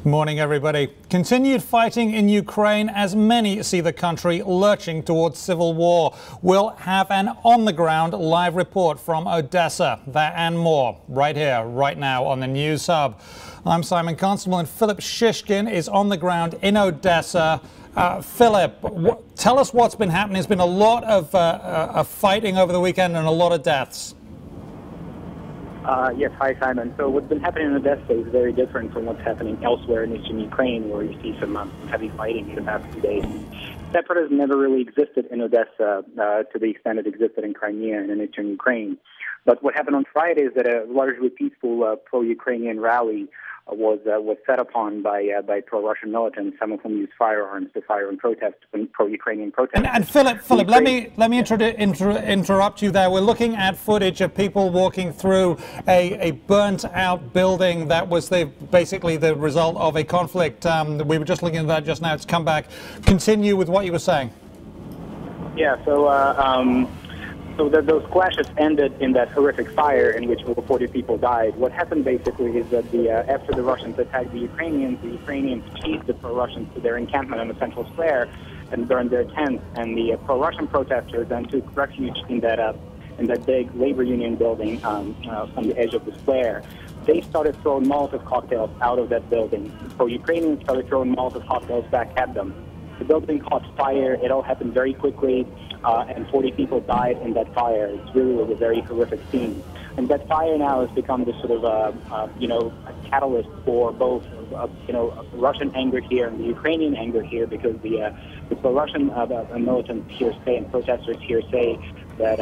Morning, everybody. Continued fighting in Ukraine as many see the country lurching towards civil war. We'll have an on-the-ground live report from Odessa. That and more right here, right now on the News Hub. I'm Simon Constable and Philip Shishkin is on the ground in Odessa. Philip, tell us what's been happening. There's been a lot of fighting over the weekend and a lot of deaths. Yes, hi Simon. So what's been happening in Odessa is very different from what's happening elsewhere in eastern Ukraine, where you see some heavy fighting in the past few days. Separatists never really existed in Odessa to the extent it existed in Crimea and in eastern Ukraine. But what happened on Friday is that a largely peaceful pro-Ukrainian rally was set upon by pro-Russian militants, some of whom used firearms to fire in protest when pro-Ukrainian protesters. And Philip, let me interrupt you there. We're looking at footage of people walking through a burnt-out building that was basically the result of a conflict. We were just looking at that just now. It's come back. Continue with what you were saying. Yeah. So that those clashes ended in that horrific fire in which over 40 people died. What happened basically is that after the Russians attacked the Ukrainians chased the pro-Russians to their encampment on the central square and burned their tents. And the pro-Russian protesters then took refuge in that big labor union building on the edge of the square. They started throwing Molotov cocktails out of that building. Pro-Ukrainians started throwing Molotov cocktails back at them. The building caught fire. It all happened very quickly, and 40 people died in that fire. It really was a very horrific scene. And that fire now has become this sort of, a catalyst for both, Russian anger here and the Ukrainian anger here, because the Russian militants here say and protesters here say that,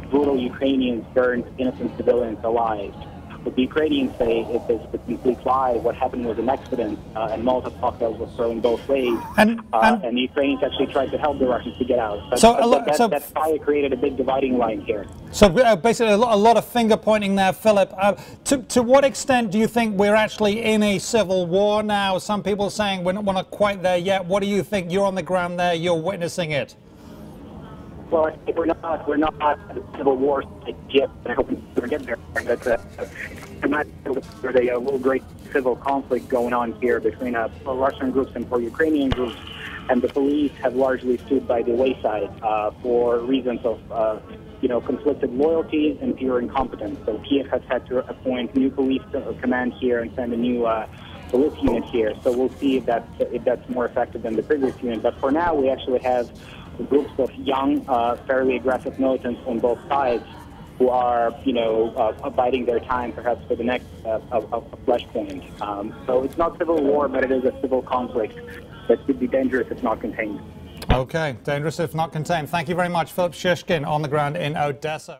brutal Ukrainians burned innocent civilians alive. What the Ukrainians say is a complete lie. What happened was an accident, and Molotov cocktails were thrown both ways. And the Ukrainians actually tried to help the Russians to get out. But that fire created a big dividing line here. So basically a lot of finger pointing there, Philip. To what extent do you think we're actually in a civil war now? Some people are saying we're not quite there yet. What do you think? You're on the ground there. You're witnessing it. Well, I think we're not at a civil war yet. I hope we never get there. There's a real great civil conflict going on here between pro-Russian groups and pro-Ukrainian groups, and the police have largely stood by the wayside for reasons of conflicted loyalties and pure incompetence. So Kiev has had to appoint new police command here and send a new police unit here. So we'll see if that's more effective than the previous unit. But for now, we actually have groups of young, fairly aggressive militants on both sides who are, abiding their time perhaps for the next flashpoint. So it's not civil war, but it is a civil conflict that could be dangerous if not contained. Okay, dangerous if not contained. Thank you very much, Philip Shishkin, on the ground in Odessa.